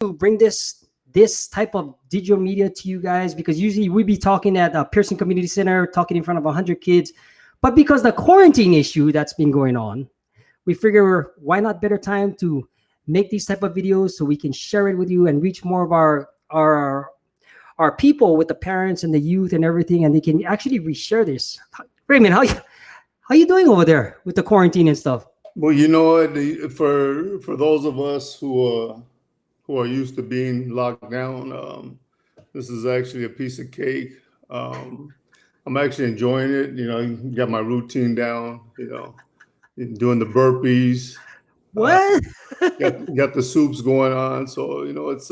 to bring this type of digital media to you guys, because usually we'd be talking at Pearson Community Center, talking in front of 100 kids. But because the quarantine issue that's been going on, we figure why not better time to make these type of videos so we can share it with you and reach more of our people with the parents and the youth and everything, and they can actually reshare this. Raymond, how you doing over there with the quarantine and stuff? Well, you know what, for those of us who are used to being locked down, this is actually a piece of cake. I'm actually enjoying it. You know, got my routine down. You know, doing the burpees. What? Got the soups going on. So you know, it's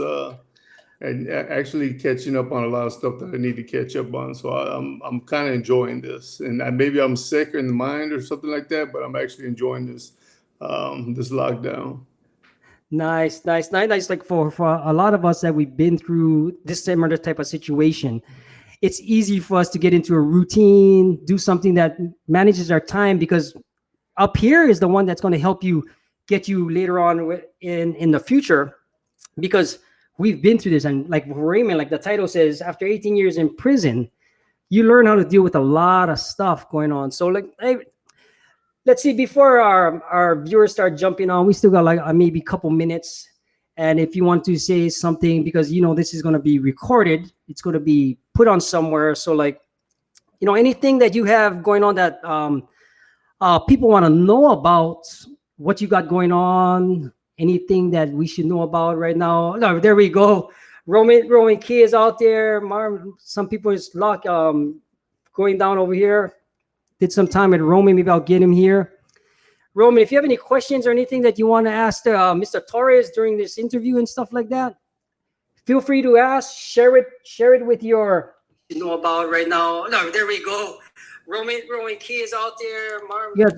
and actually catching up on a lot of stuff that I need to catch up on. So I'm kind of enjoying this, and maybe I'm sick in the mind or something like that, but I'm actually enjoying this this lockdown. Nice. Like for a lot of us that we've been through this similar type of situation, it's easy for us to get into a routine, do something that manages our time, because up here is the one that's going to help you get you later on in the future, because we've been through this. And like Raymond, like the title says, after 18 years in prison, you learn how to deal with a lot of stuff going on. So like, hey, let's see, before our viewers start jumping on, we still got like maybe a couple minutes. And if you want to say something, because you know this is going to be recorded, it's going to be put on somewhere. So like, you know, anything that you have going on that people want to know about, what you got going on, anything that we should know about right now. No, there we go. Roman kids out there. Some people is locked going down over here. Did some time at Roman. Maybe I'll get him here. Roman, if you have any questions or anything that you want to ask Mr. Torres during this interview and stuff like that, feel free to ask. Share it with your, you know, about right now. No, there we go. Roman kids out there. Yeah,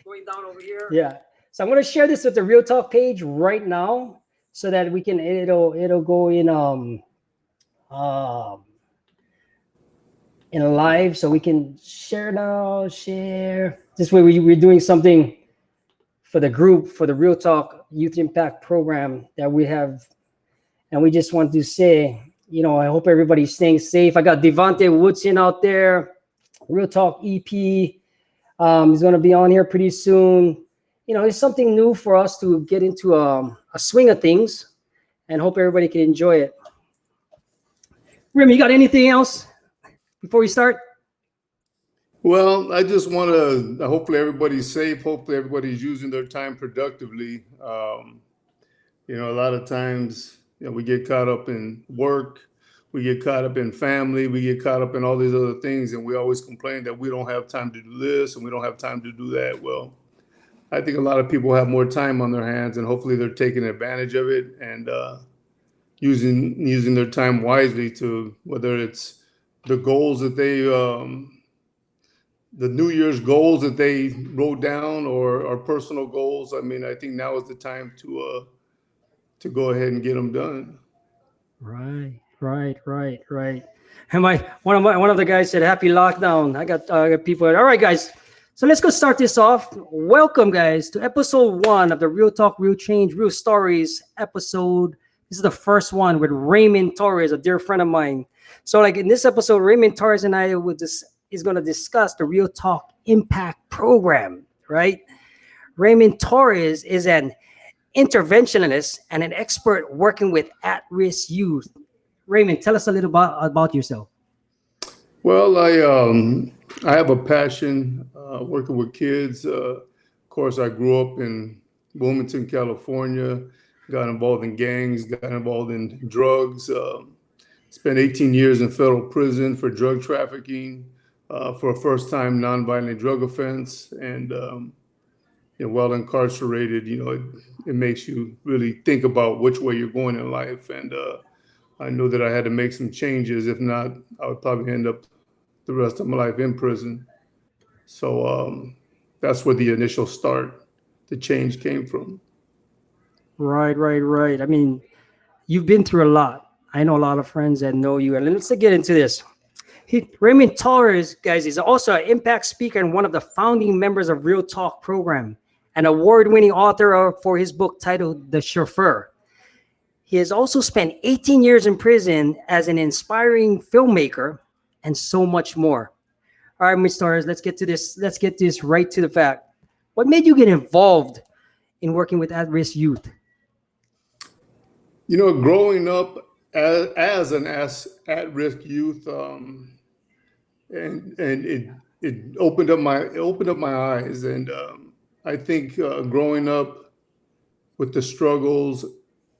going down over here. Yeah. So I'm gonna share this with the Real Talk page right now, so that we can it'll go in live, so we can share now. Share this way. We're doing something for the group, for the Real Talk Youth Impact Program that we have, and we just want to say, you know, I hope everybody's staying safe. I got Devontae Woodson out there. Real Talk EP. He's going to be on here pretty soon. You know, it's something new for us to get into a swing of things, and hope everybody can enjoy it. Rim, you got anything else before we start? Well, I just want to, hopefully everybody's safe. Hopefully everybody's using their time productively. You know, a lot of times, you know, we get caught up in work, we get caught up in family, we get caught up in all these other things, and we always complain that we don't have time to do this and we don't have time to do that. Well, I think a lot of people have more time on their hands, and hopefully they're taking advantage of it and using their time wisely, to whether it's the goals that they the New Year's goals that they wrote down, or personal goals. I mean, I think now is the time to go ahead and get them done. Right. And one of the guys said, "Happy lockdown." I got people. All right, guys. So let's go start this off. Welcome, guys, to episode 1 of the Real Talk, Real Change, Real Stories episode. This is the first one with Raymond Torres, a dear friend of mine. So, like in this episode, Raymond Torres and I is going to discuss the Real Talk Impact Program. Right? Raymond Torres is an interventionalist and an expert working with at-risk youth. Raymond, tell us a little about yourself. Well, I have a passion working with kids. Of course, I grew up in Wilmington, California, got involved in gangs, got involved in drugs, spent 18 years in federal prison for drug trafficking, for a first-time nonviolent drug offense, and you know, while incarcerated, you know, it makes you really think about which way you're going in life. And I knew that I had to make some changes. If not, I would probably end up the rest of my life in prison. So that's where the initial start, the change came from. Right. I mean, you've been through a lot. I know a lot of friends that know you. And let's get into this. Raymond Torres, guys, is also an impact speaker and one of the founding members of Real Talk program. an award-winning author for his book titled The Chauffeur. He has also spent 18 years in prison as an inspiring filmmaker and so much more. All right, Ms. Torres, let's get to this. Let's get this right to the fact. What made you get involved in working with at-risk youth? Growing up as an at-risk youth, and it opened up my eyes, and I think growing up with the struggles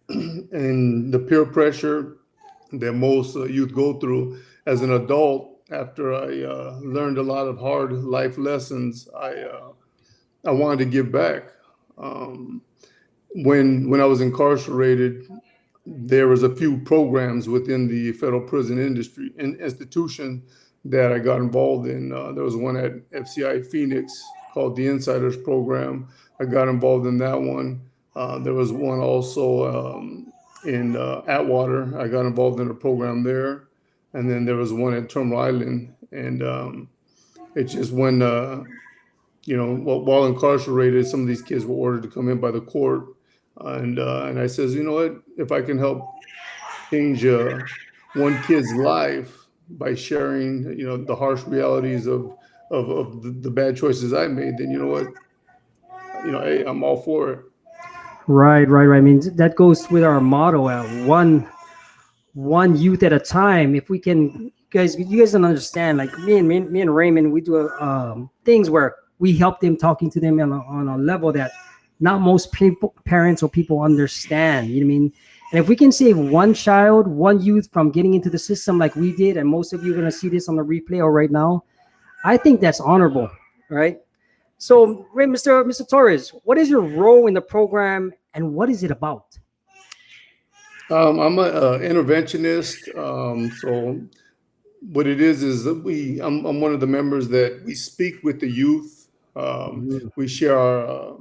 and the peer pressure that most youth go through as an adult, after I learned a lot of hard life lessons, I wanted to give back. Um, when I was incarcerated, there was a few programs within the federal prison industry and institution that I got involved in. There was one at FCI Phoenix called the Insiders Program. I got involved in that one. There was one also in Atwater. I got involved in a program there. And then there was one at Terminal Island. And it's just when, while incarcerated, some of these kids were ordered to come in by the court. And I says, you know what, if I can help change one kid's life by sharing, the harsh realities of the bad choices I made, then you know what, hey, I'm all for it. Right, right, right. I mean, that goes with our motto: one youth at a time. If we can, guys, you guys don't understand. Like me and Raymond, we do things where we help them, talking to them on a level that not most people, parents or people understand. You know what I mean? And if we can save one child, one youth from getting into the system like we did, and most of you are gonna see this on the replay or right now, I think that's honorable, right? So, Mr. Torres, what is your role in the program and what is it about? I'm a interventionist. So what it is that I'm one of the members that we speak with the youth. Mm. We share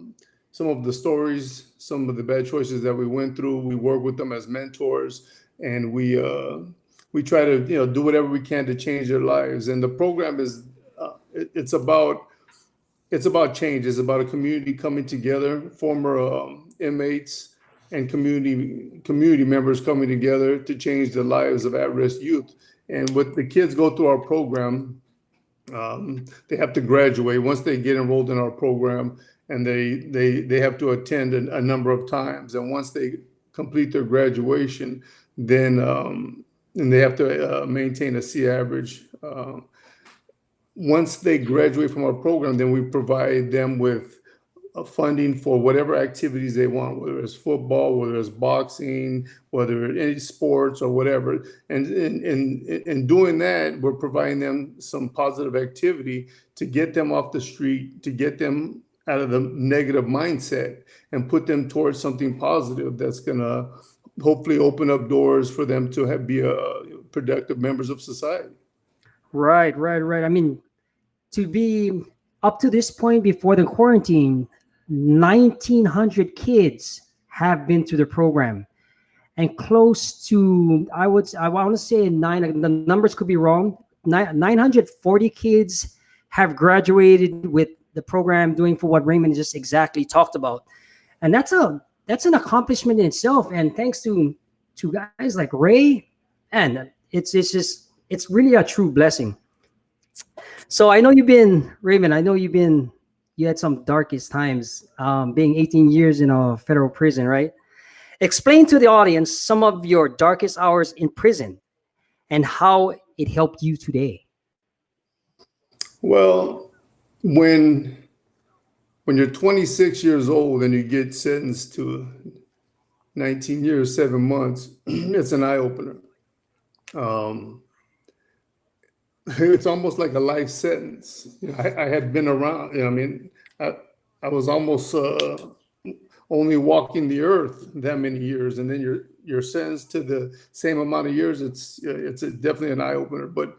some of the stories, some of the bad choices that we went through. We work with them as mentors, and we try to do whatever we can to change their lives. And the program is it's about change. It's about a community coming together, former inmates and community members coming together to change the lives of at-risk youth. And what the kids go through our program, they have to graduate once they get enrolled in our program, and they have to attend a number of times. And once they complete their graduation, then and they have to maintain a C average. Once they graduate from our program, then we provide them with funding for whatever activities they want, whether it's football, whether it's boxing, whether it's any sports or whatever. And in doing that, we're providing them some positive activity to get them off the street, to get them out of the negative mindset and put them towards something positive that's going to hopefully open up doors for them to be productive members of society. Right, right, right. I mean, to be up to this point before the quarantine, 1,900 kids have been to the program, and close to, I want to say nine. The numbers could be wrong. 940 kids have graduated with the program, doing for what Raymond just exactly talked about, and that's an accomplishment in itself. And thanks to guys like Ray, and it's really a true blessing. So I know you've been, Raymond. I know you had some darkest times, being 18 years in a federal prison, right? Explain to the audience some of your darkest hours in prison and how it helped you today. Well, when you're 26 years old and you get sentenced to 19 years, 7 months, it's an eye opener. Um, it's almost like a life sentence. I had been around. I mean, I was almost only walking the earth that many years, and then you're sentenced to the same amount of years. It's definitely an eye opener. But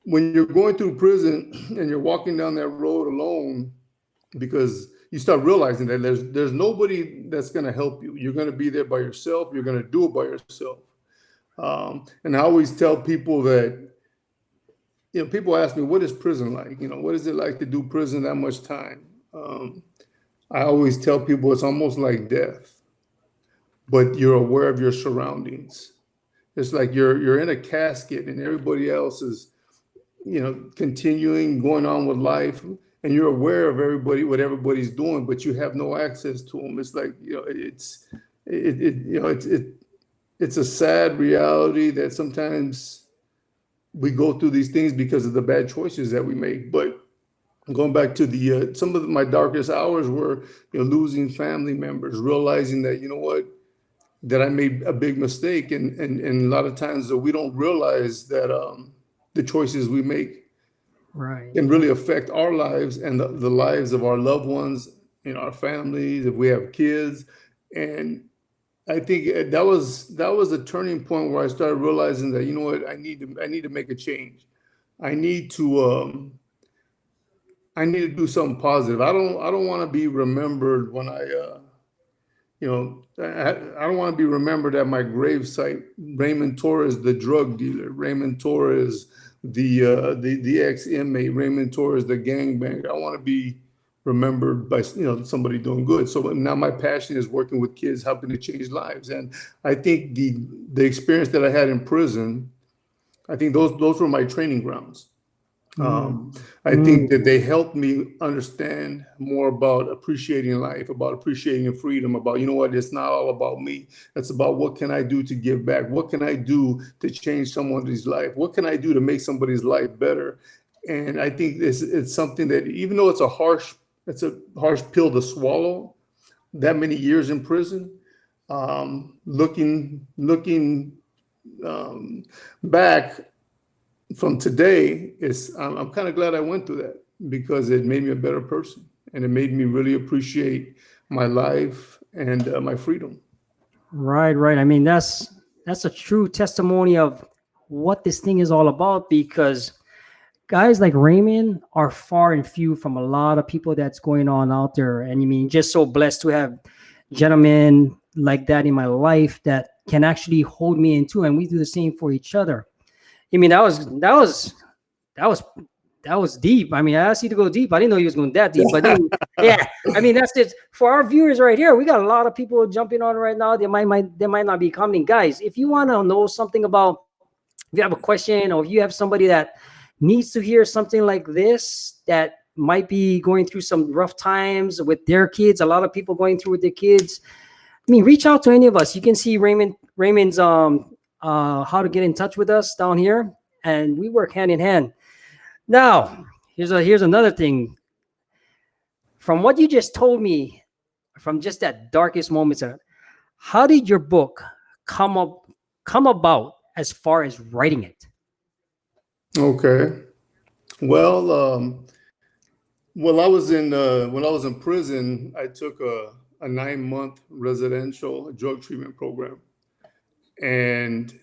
when you're going through prison and you're walking down that road alone, because you start realizing that there's nobody that's going to help you. You're going to be there by yourself. You're going to do it by yourself. And I always tell people that, people ask me, what is prison like? What is it like to do prison that much time? I always tell people it's almost like death, but you're aware of your surroundings. It's like you're in a casket and everybody else is, continuing going on with life, and you're aware of what everybody's doing, but you have no access to them. It's like, it's a sad reality that sometimes we go through these things because of the bad choices that we make. But going back to the some of my darkest hours were, losing family members, realizing that, what, that I made a big mistake, and a lot of times that we don't realize that the choices we make Right. can really affect our lives and the lives of our loved ones, our families, if we have kids. And I think that was a turning point where I started realizing that, what, I need to make a change. I need to I need to do something positive. I don't want to be remembered when I don't want to be remembered at my gravesite. Raymond Torres, the drug dealer. Raymond Torres, the ex inmate. Raymond Torres, the gangbanger. I want to be remembered by, somebody doing good. So now my passion is working with kids, helping to change lives. And I think the experience that I had in prison, I think those were my training grounds. Mm. I think Mm. that they helped me understand more about appreciating life, about appreciating freedom, about, what, it's not all about me. It's about what can I do to give back? What can I do to change someone's life? What can I do to make somebody's life better? And I think it's something that, even though it's a harsh pill to swallow, that many years in prison, looking back from today, I'm kind of glad I went through that, because it made me a better person, and it made me really appreciate my life and my freedom. Right, right. I mean, that's a true testimony of what this thing is all about, because guys like Raymond are far and few from a lot of people that's going on out there. And I mean, just so blessed to have gentlemen like that in my life that can actually hold me into, and we do the same for each other. I mean, that was that was deep. I mean, I asked you to go deep. I didn't know you was going that deep, but then, yeah, I mean, that's it for our viewers right here. We got a lot of people jumping on right now. They might not be commenting. Guys, if you want to know something about, if you have a question, or if you have somebody that needs to hear something like this, that might be going through some rough times with their kids, a lot of people going through with their kids. I mean, reach out to any of us. You can see Raymond's how to get in touch with us down here, and we work hand in hand. Now, here's another thing. From what you just told me, from just that darkest moments, how did your book come up come about as far as writing it? Okay. Well, when I was in prison, I took a 9-month residential drug treatment program, and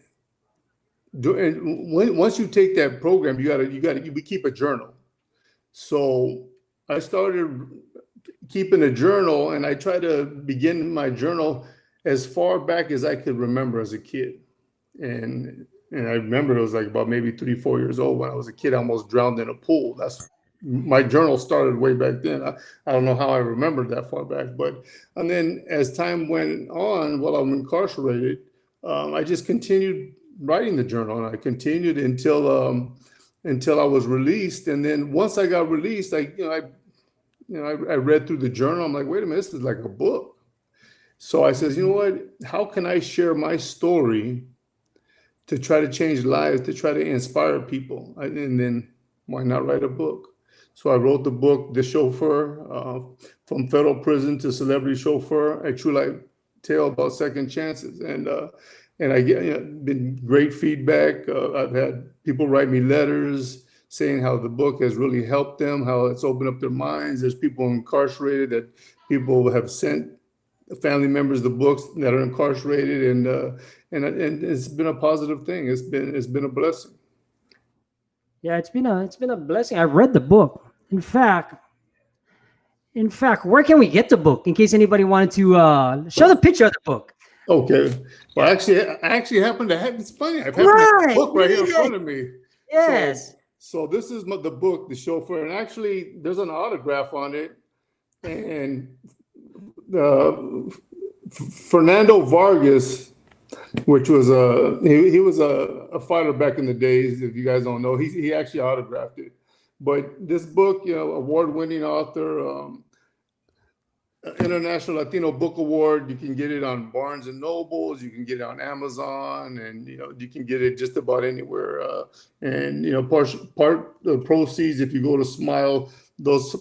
once you take that program, we keep a journal. So I started keeping a journal, and I try to begin my journal as far back as I could remember as a kid. And I remember it was like about maybe 3, 4 years old when I was a kid. I almost drowned in a pool. That's my journal started way back then. I don't know how I remembered that far back, but and then as time went on, while I'm incarcerated, I just continued writing the journal, and I continued until I was released. And then once I got released, I read through the journal. I'm like, wait a minute, this is like a book. So I says, you know what? How can I share my story to try to change lives, to try to inspire people? And then why not write a book? So I wrote the book, The Chauffeur, from federal prison to celebrity chauffeur, a true life tale about second chances. And I get, been great feedback. I've had people write me letters saying how the book has really helped them, how it's opened up their minds. There's people incarcerated that people have sent family members the books that are incarcerated, and it's been a positive thing. It's been a blessing. Yeah, it's been a blessing. I read the book. In fact, where can we get the book in case anybody wanted to show the picture of the book? Okay. Well, I actually happen to have. It's funny. I've happened to have the Right. book right here in front of me. So, Yes. so this is the book, The Chauffeur, and actually there's an autograph on it. And Fernando Vargas, which was he was a fighter back in the days. If you guys don't know, he actually autographed it. But this book, award-winning author, International Latino Book Award. You can get it on Barnes and Nobles. You can get it on Amazon, and you can get it just about anywhere. And part the proceeds, if you go to Smile, those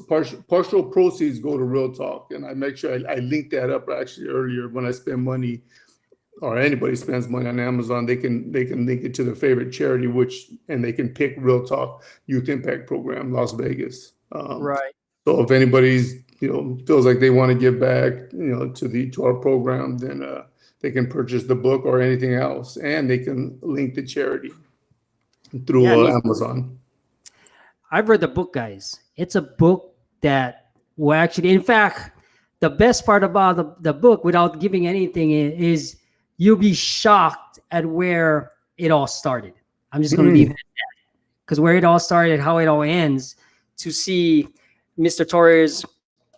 partial proceeds go to Real Talk. And I make sure I link that up actually earlier. When I spend money, or anybody spends money on Amazon, they can link it to their favorite charity, and they can pick Real Talk Youth Impact Program, Las Vegas. Right. So if anybody's feels like they want to give back to our program, then they can purchase the book or anything else, and they can link the charity through Yeah, I mean, Amazon. I've read the book, guys. It's a book that will actually, in fact, the best part about the book, without giving anything, is you'll be shocked at where it all started. I'm just going to leave it at that, because where it all started, how it all ends, to see Mr. Torres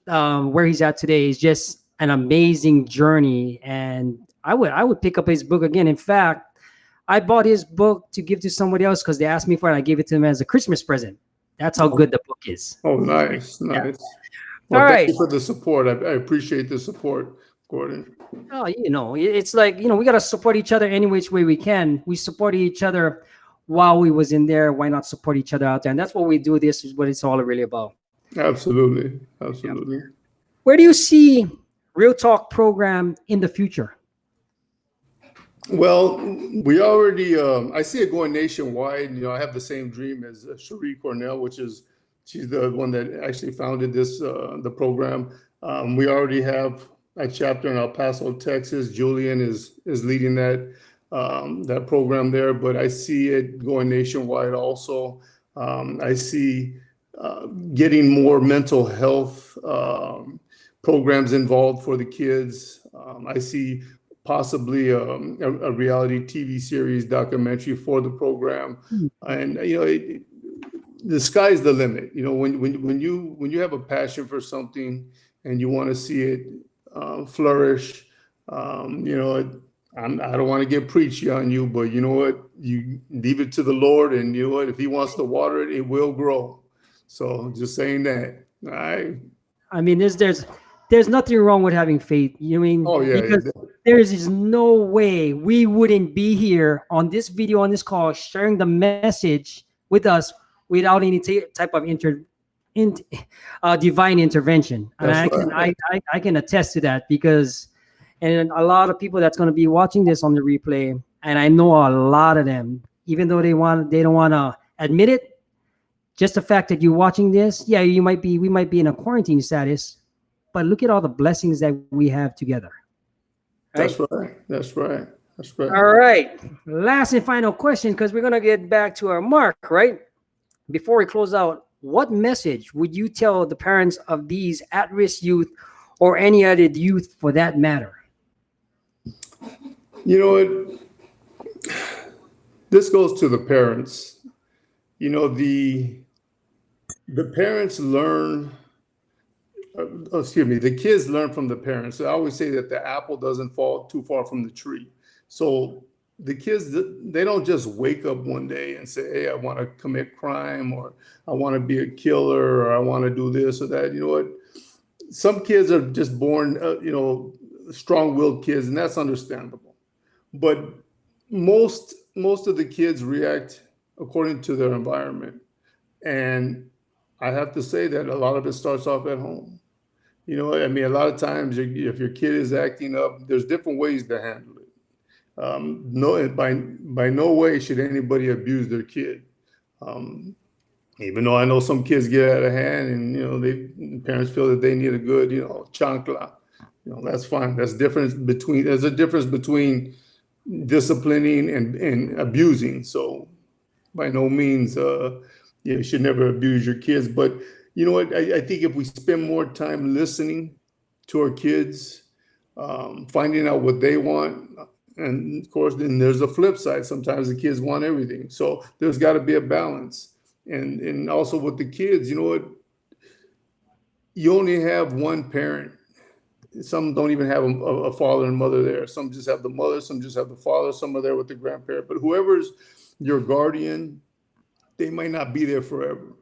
where he's at today is just an amazing journey. And I would pick up his book again. In fact, I bought his book to give to somebody else because they asked me for it. I gave it to them as a Christmas present. That's how good the book is. Oh, nice. Yeah. Well, All thank right. you for the support. I appreciate the support, Gordon. Oh, it's like, we got to support each other any which way we can. We supported each other while we was in there. Why not support each other out there? And that's what we do. This is what it's all really about. Absolutely. Yeah. Where do you see Real Talk program in the future? Well, we already, I see it going nationwide. I have the same dream as Cherie Cornell, she's the one that actually founded the program. We already have a chapter in El Paso, Texas. Julian is leading that program there, but I see it going nationwide also. I see getting more mental health programs involved for the kids. I see possibly a reality TV series documentary for the program. And the sky's the limit. When you have a passion for something and you want to see it flourish, I don't want to get preachy on you, but you know what? You leave it to the Lord, and you know what? If He wants to water it, it will grow. So just saying that. All right. I mean, there's nothing wrong with having faith. Oh yeah. Because there is no way we wouldn't be here on this video, on this call, sharing the message with us without any type of divine intervention. And I can attest to that, because, and a lot of people that's going to be watching this on the replay, and I know a lot of them, even though they don't want to admit it, just the fact that you're watching this, yeah, we might be in a quarantine status, but look at all the blessings that we have together. Right? That's right. All right. Last and final question, because we're going to get back to our mark, right? Before we close out, what message would you tell the parents of these at-risk youth, or any other youth for that matter? This goes to the parents. The parents learn, the kids learn from the parents. I always say that the apple doesn't fall too far from the tree. So the kids, they don't just wake up one day and say, hey, I want to commit crime, or I want to be a killer, or I want to do this or that. You know what? Some kids are just born, strong-willed kids, and that's understandable. But most of the kids react according to their environment. And I have to say that a lot of it starts off at home. A lot of times if your kid is acting up, there's different ways to handle it. By no way should anybody abuse their kid. Even though I know some kids get out of hand, and parents feel that they need a good, chancla. That's fine. There's a difference between disciplining and abusing. So by no means, you should never abuse your kids. But you know what? I think if we spend more time listening to our kids, finding out what they want, and of course, then there's a flip side. Sometimes the kids want everything. So there's got to be a balance. And also with the kids, you know what? You only have one parent some don't even have a father and mother there. Some just have the mother, some just have the father, some are there with the grandparent. But whoever's your guardian, they might not be there forever.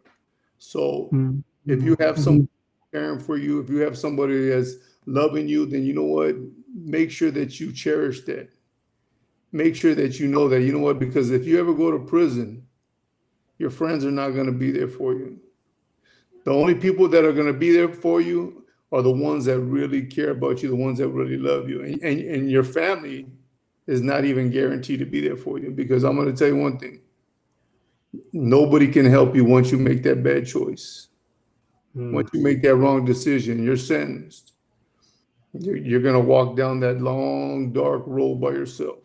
So Mm, if you mm, have someone mhm. caring for you, if you have somebody that's loving you, then you know what? Make sure that you cherish that. Make sure that you know that, you know what? Because if you ever go to prison, your friends are not going to be there for you. The only people that are going to be there for you are the ones that really care about you, the ones that really love you. And your family is not even guaranteed to be there for you, because I'm going to tell you one thing. Nobody can help you once you make that bad choice. Mm. Once you make that wrong decision, you're sentenced. You're going to walk down that long, dark road by yourself.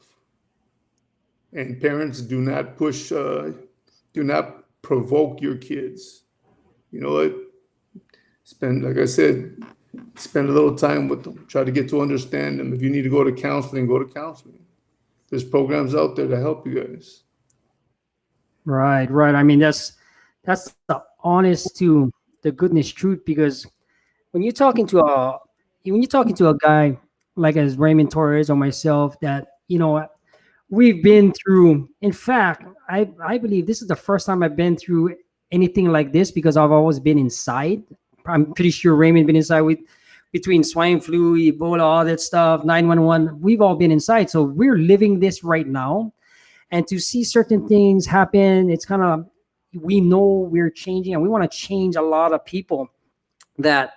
And parents, do not push, do not provoke your kids. You know what? Like I said, spend a little time with them. Try to get to understand them. If you need to go to counseling, go to counseling. There's programs out there to help you guys. Right, right. I mean, that's the honest to the goodness truth, because when you're talking to a guy like as Raymond Torres or myself, that we've been through. In fact, I believe this is the first time I've been through anything like this, because I've always been inside. I'm pretty sure Raymond been inside with between swine flu, Ebola, all that stuff, 911. We've all been inside, so we're living this right now. And to see certain things happen, it's kind of, we know we're changing, and we want to change a lot of people that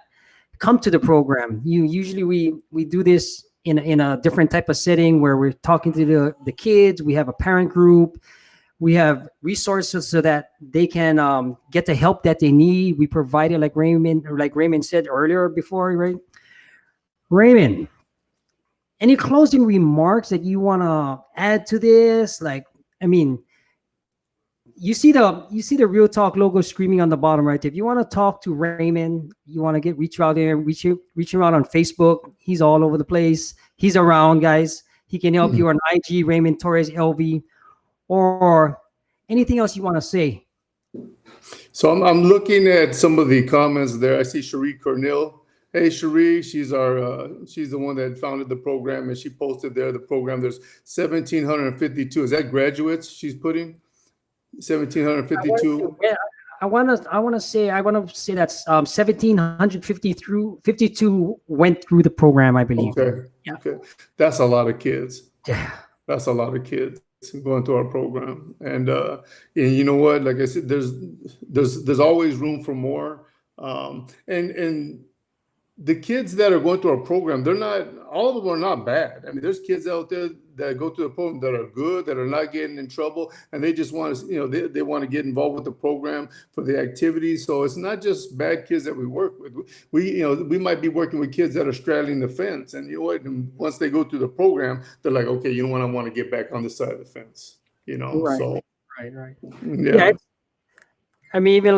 come to the program. Usually we do this in a different type of setting where we're talking to the kids. We have a parent group. We have resources so that they can get the help that they need. We provide it, like Raymond said earlier before, right? Raymond, any closing remarks that you want to add to this? Like, I mean, you see the Real Talk logo screaming on the bottom right. If you want to talk to Raymond, you want to reach out there, reach him out on Facebook. He's all over the place. He's around, guys. He can help you on IG, Raymond Torres LV, or anything else you want to say. So I'm looking at some of the comments there. I see Cherie Cornell. Hey, Cherie, she's the one that founded the program, and she posted there the program. There's 1,752. Is that graduates she's putting? I want to, 1,752. yeah, I want to say that's 1,750 through 52 went through the program, I believe. Okay. Yeah. Okay. That's a lot of kids. Yeah. That's a lot of kids going through our program. And you know what? Like I said, there's always room for more. And the kids that are going through our program, they're not, all of them are not bad. I mean, there's kids out there that go through the program that are good, that are not getting in trouble, and they just want to, they want to get involved with the program for the activities. So it's not just bad kids that we work with. We might be working with kids that are straddling the fence, and you know what? And once they go through the program, they're like, okay, you know what? I want to get back on the side of the fence. Right. So Right. Yeah. yeah. I mean, even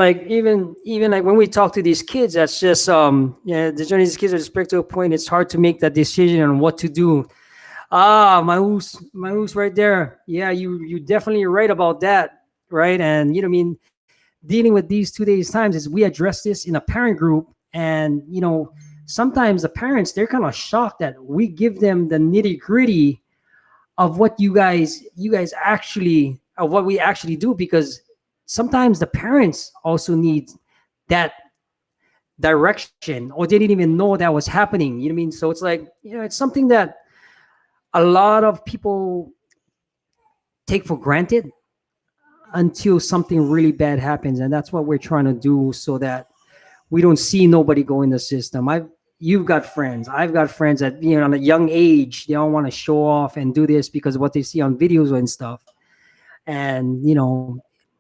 like when we talk to these kids, that's just yeah, the journey these kids are respect to a point. It's hard to make that decision on what to do. Ah, my right there. Yeah, you definitely right about that, right? And I mean, dealing with these 2 days times is we address this in a parent group, and sometimes the parents, they're kind of shocked that we give them the nitty gritty of what you guys actually, of what we actually do, because sometimes the parents also need that direction, or they didn't even know that was happening. You know what I mean? So it's like, it's something that a lot of people take for granted until something really bad happens. And that's what we're trying to do, so that we don't see nobody go in the system. You've got friends. I've got friends that, at a young age, they don't want to show off and do this because of what they see on videos and stuff. And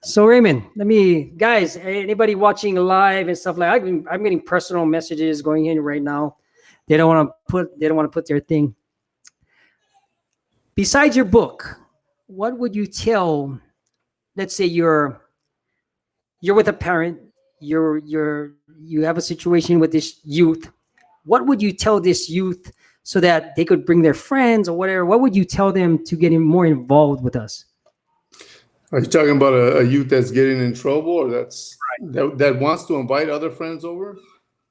so Raymond, let me, guys, anybody watching live and stuff, like I'm getting personal messages going in right now. They don't want to put their thing. Besides your book, what would you tell? Let's say you're with a parent. You have a situation with this youth. What would you tell this youth so that they could bring their friends or whatever? What would you tell them to get more involved with us? Are you talking about a youth that's getting in trouble, or that wants to invite other friends over?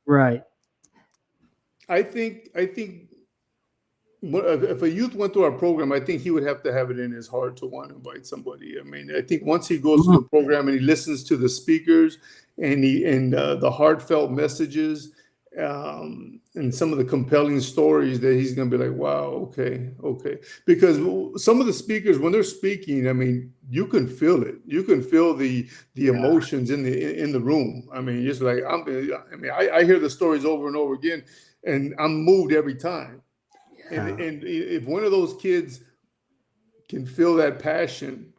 Right. I think if a youth went through our program, I think he would have to have it in his heart to want to invite somebody. I mean, I think once he goes through Mhm. the program and he listens to the speakers and the heartfelt messages, and some of the compelling stories, that he's going to be like, wow, okay, okay. Because some of the speakers, when they're speaking, I mean, you can feel it. You can feel the Yeah. emotions in the room. I mean, just like I hear the stories over and over again, and I'm moved every time. Yeah. And if one of those kids can feel that passion,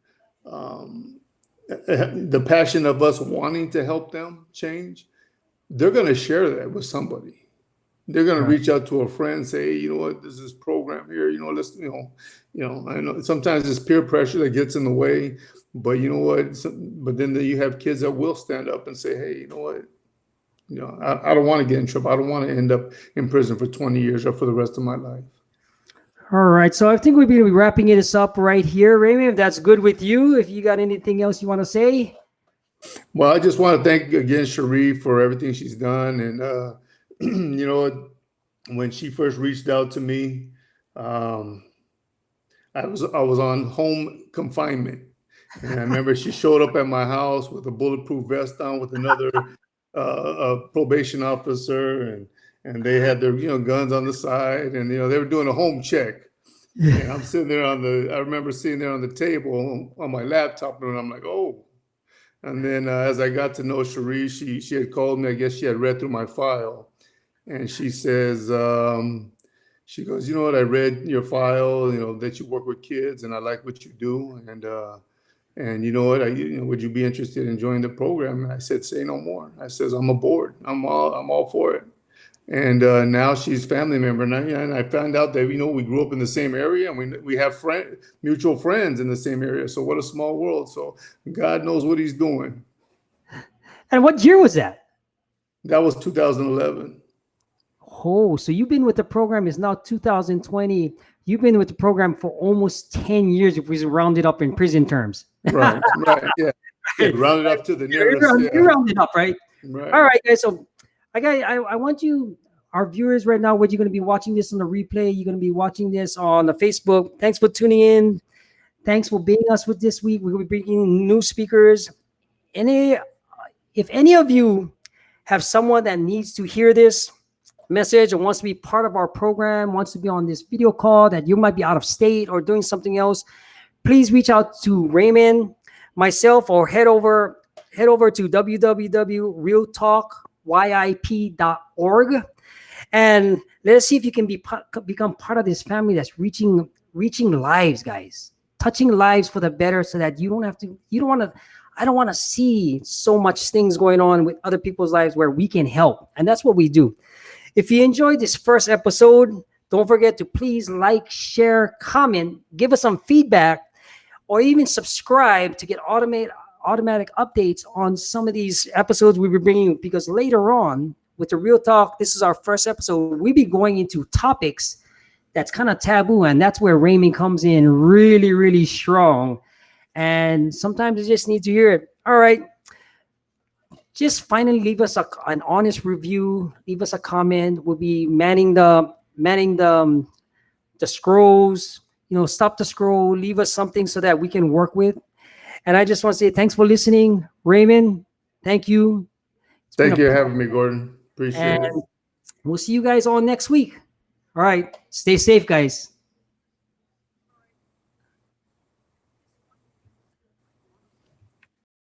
um, the passion of us wanting to help them change, they're going to share that with somebody. They're going to Right. reach out to a friend and say, hey, you know what, there's this program here. Let's, I know sometimes it's peer pressure that gets in the way, but you know what? But then you have kids that will stand up and say, hey, you know what? I don't want to get in trouble. I don't want to end up in prison for 20 years or for the rest of my life. All right. So I think we're going to be wrapping this up right here, Raymond. If that's good with you, if you got anything else you want to say. Well, I just want to thank again Cherie for everything she's done. And, when she first reached out to me, um, I was on home confinement. And I remember she showed up at my house with a bulletproof vest on with another probation officer. And they had their, guns on the side. And, they were doing a home check. And I'm sitting there I remember sitting there on the table on my laptop, and I'm like, oh. And then as I got to know Cherie, she had called me. I guess she had read through my file, and she says, she goes, you know what? I read your file. That you work with kids, and I like what you do. And you know what? Would you be interested in joining the program? And I said, say no more. I says, I'm aboard. I'm all for it. And now she's family member, and I found out that we grew up in the same area, and we have mutual friends in the same area. So what a small world! So God knows what He's doing. And what year was that? That was 2011. Oh, so you've been with the program, is now 2020. You've been with the program for almost 10 years if we round it up in prison terms. Right, right, yeah, yeah. Rounded up to the nearest, You yeah, round it up, right? All right. right, guys. So I want you, our viewers right now, whether you're going to be watching this on the replay, you're going to be watching this on the Facebook. Thanks for tuning in. Thanks for being us with this week. We'll be bringing new speakers. If any of you have someone that needs to hear this message and wants to be part of our program, wants to be on this video call, that you might be out of state or doing something else, please reach out to Raymond, myself, or head over to www.realtalkyip.org, and let us see if you can become part of this family that's reaching lives, guys, touching lives for the better, so that you don't have to. You don't want to. I don't want to see so much things going on with other people's lives where we can help, and that's what we do. If you enjoyed this first episode, don't forget to please like, share, comment, give us some feedback, or even subscribe to get automatic updates on some of these episodes we'll be bringing. Because later on, with the Real Talk, this is our first episode. We'll be going into topics that's kind of taboo, and that's where Raymond comes in really, really strong. And sometimes you just need to hear it. All right. Just finally leave us an honest review. Leave us a comment. We'll be manning the scrolls. Stop the scroll. Leave us something so that we can work with. And I just want to say thanks for listening, Raymond. Thank you. It's been Thank you for having me, Gordon. Appreciate and it. we'll see you guys all next week. All right. Stay safe, guys.